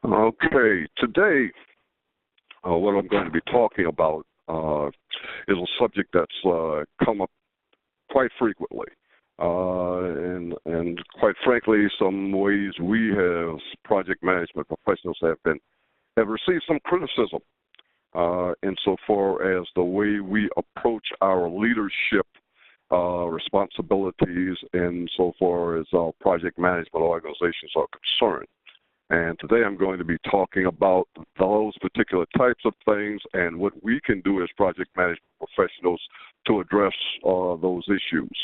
Okay, today what I'm going to be talking about is a subject that's come up quite frequently. And quite frankly, some ways we as project management professionals have received some criticism insofar as the way we approach our leadership responsibilities insofar as our project management organizations are concerned. And today I'm going to be talking about those particular types of things and what we can do as project management professionals to address those issues.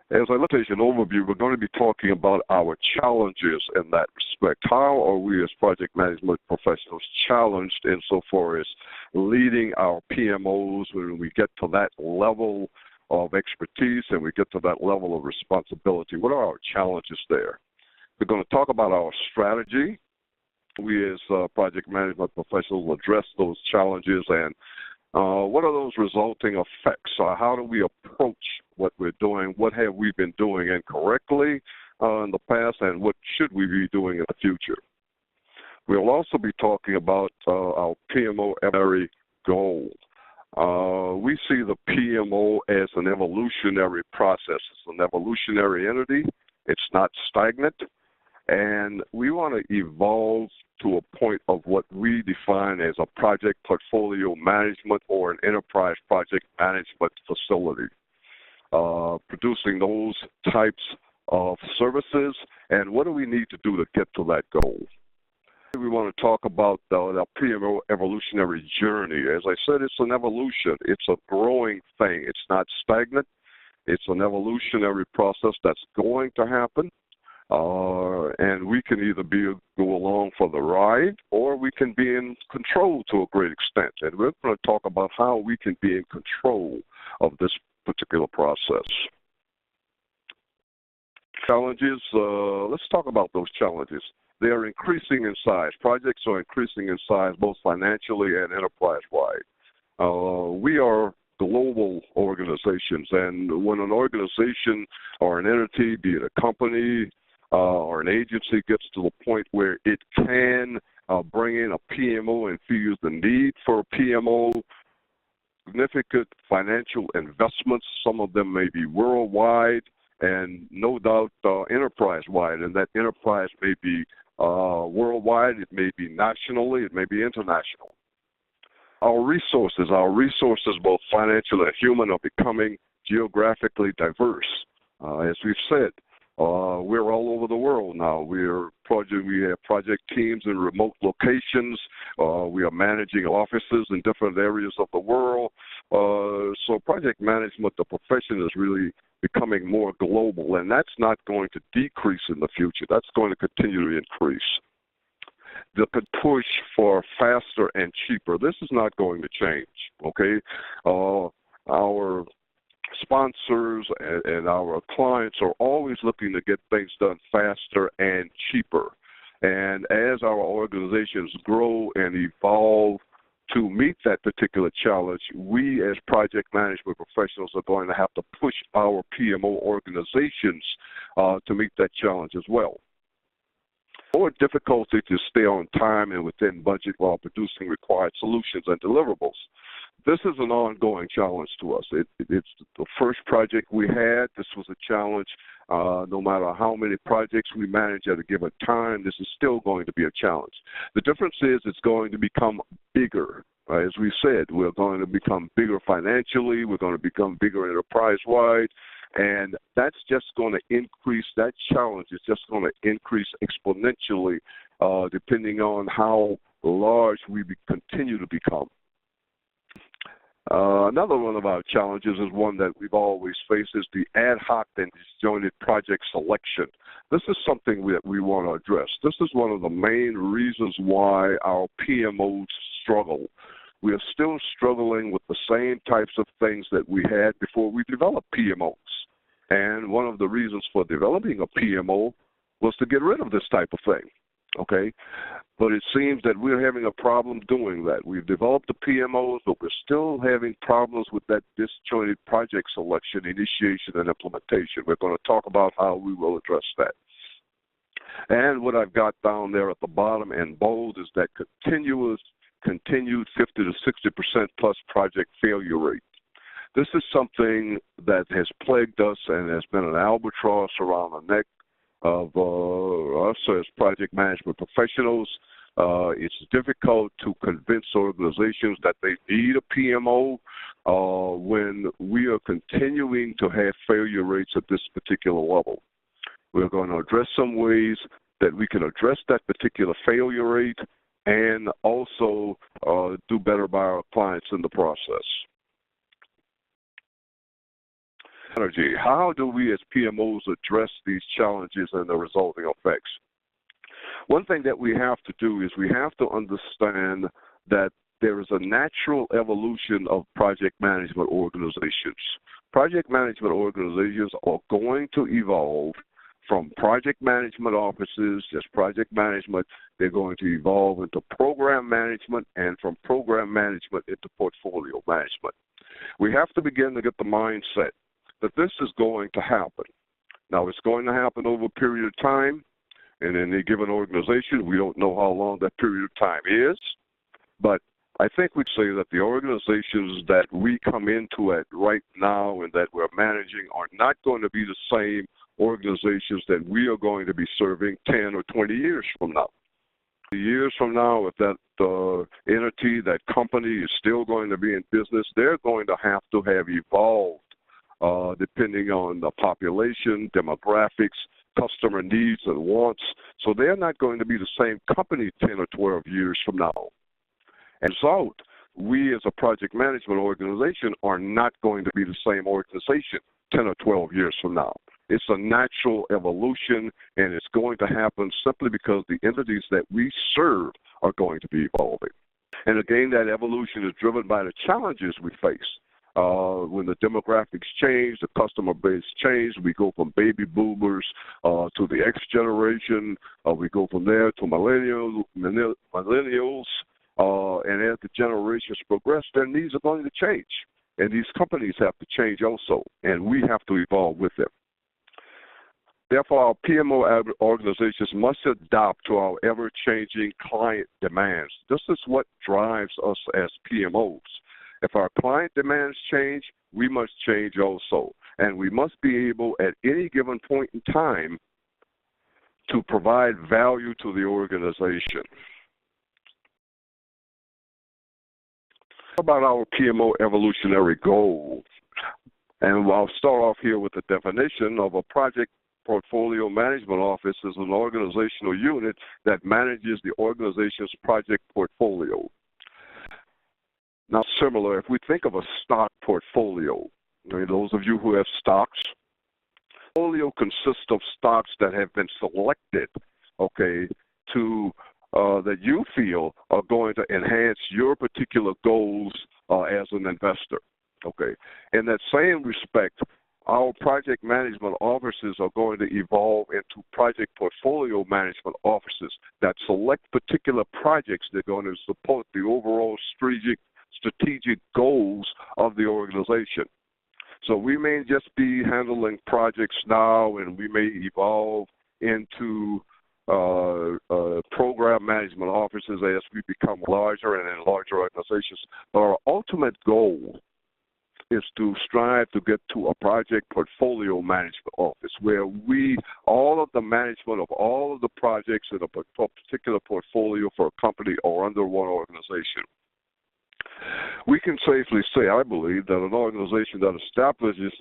As I look at an overview, we're going to be talking about our challenges in that respect. How are we as project management professionals challenged insofar as leading our PMOs when we get to that level of expertise and we get to that level of responsibility? What are our challenges there? We're going to talk about our strategy. We as project management professionals address those challenges and what are those resulting effects? How do we approach what we're doing? What have we been doing incorrectly in the past, and what should we be doing in the future? We'll also be talking about our PMO evolutionary goal. We see the PMO as an evolutionary process. It's an evolutionary entity. It's not stagnant. And we want to evolve to a point of what we define as a project portfolio management or an enterprise project management facility, producing those types of services. And what do we need to do to get to that goal? We want to talk about the PMO evolutionary journey. As I said, it's an evolution. It's a growing thing. It's not stagnant. It's an evolutionary process that's going to happen. And we can either go along for the ride or we can be in control to a great extent. And we're going to talk about how we can be in control of this particular process. Challenges, let's talk about those challenges. They are increasing in size. Projects are increasing in size both financially and enterprise-wide. We are global organizations, and when an organization or an entity, be it a company, or an agency gets to the point where it can bring in a PMO and feels the need for a PMO, significant financial investments, some of them may be worldwide and no doubt enterprise-wide, and that enterprise may be worldwide, it may be nationally, it may be international. Our resources, both financial and human, are becoming geographically diverse. As we've said, we're all over the world now. We have project teams in remote locations. We are managing offices in different areas of the world. So project management, the profession, is really becoming more global, and that's not going to decrease in the future. That's going to continue to increase. The push for faster and cheaper, this is not going to change, okay? Our sponsors and our clients are always looking to get things done faster and cheaper. And as our organizations grow and evolve to meet that particular challenge, we as project management professionals are going to have to push our PMO organizations to meet that challenge as well. More difficulty to stay on time and within budget while producing required solutions and deliverables. This is an ongoing challenge to us. It's the first project we had. This was a challenge. No matter how many projects we manage at a given time, this is still going to be a challenge. The difference is it's going to become bigger. As we said, we're going to become bigger financially. We're going to become bigger enterprise-wide. And that's just going to increase, that challenge is just going to increase exponentially depending on how large we continue to become. Another one of our challenges is one that we've always faced, is the ad hoc and disjointed project selection. This is something that we want to address. This is one of the main reasons why our PMOs struggle. We are still struggling with the same types of things that we had before we developed PMOs. And one of the reasons for developing a PMO was to get rid of this type of thing, okay? But it seems that we're having a problem doing that. We've developed the PMOs, but we're still having problems with that disjointed project selection, initiation, and implementation. We're going to talk about how we will address that. And what I've got down there at the bottom in bold is that continued 50 to 60% plus project failure rate. This is something that has plagued us and has been an albatross around the neck of us as project management professionals. It's difficult to convince organizations that they need a PMO when we are continuing to have failure rates at this particular level. We're going to address some ways that we can address that particular failure rate and also do better by our clients in the process. How do we as PMOs address these challenges and the resulting effects? One thing that we have to do is we have to understand that there is a natural evolution of project management organizations. Project management organizations are going to evolve from project management offices, just project management. They're going to evolve into program management, and from program management into portfolio management. We have to begin to get the mindset that this is going to happen. Now, it's going to happen over a period of time, and in any given organization, we don't know how long that period of time is, but I think we'd say that the organizations that we come into at right now and that we're managing are not going to be the same organizations that we are going to be serving 10 or 20 years from now. Years from now, if that entity, that company is still going to be in business, they're going to have evolved depending on the population, demographics, customer needs and wants. So they're not going to be the same company 10 or 12 years from now. And so we as a project management organization are not going to be the same organization 10 or 12 years from now. It's a natural evolution, and it's going to happen simply because the entities that we serve are going to be evolving. And again, that evolution is driven by the challenges we face. When the demographics change, the customer base change, we go from baby boomers to the X generation. We go from there to millennials. And as the generations progress, their needs are going to change. And these companies have to change also, and we have to evolve with them. Therefore, our PMO organizations must adapt to our ever-changing client demands. This is what drives us as PMOs. If our client demands change, we must change also. And we must be able at any given point in time to provide value to the organization. What about our PMO evolutionary goals? And I'll start off here with the definition of a project portfolio management office is an organizational unit that manages the organization's project portfolio. Now, similar, if we think of a stock portfolio, those of you who have stocks, portfolio consists of stocks that have been selected, to that you feel are going to enhance your particular goals as an investor. In that same respect, our project management offices are going to evolve into project portfolio management offices that select particular projects that are going to support the overall strategic goals of the organization. So we may just be handling projects now, and we may evolve into program management offices as we become larger and in larger organizations. But our ultimate goal is to strive to get to a project portfolio management office where all of the management of all of the projects in a particular portfolio for a company are under one organization. We can safely say, I believe, that an organization that establishes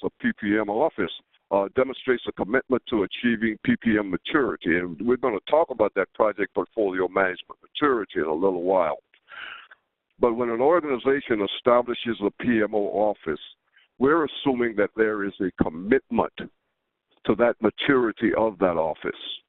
a PPM office demonstrates a commitment to achieving PPM maturity. And we're going to talk about that project portfolio management maturity in a little while. But when an organization establishes a PMO office, we're assuming that there is a commitment to that maturity of that office,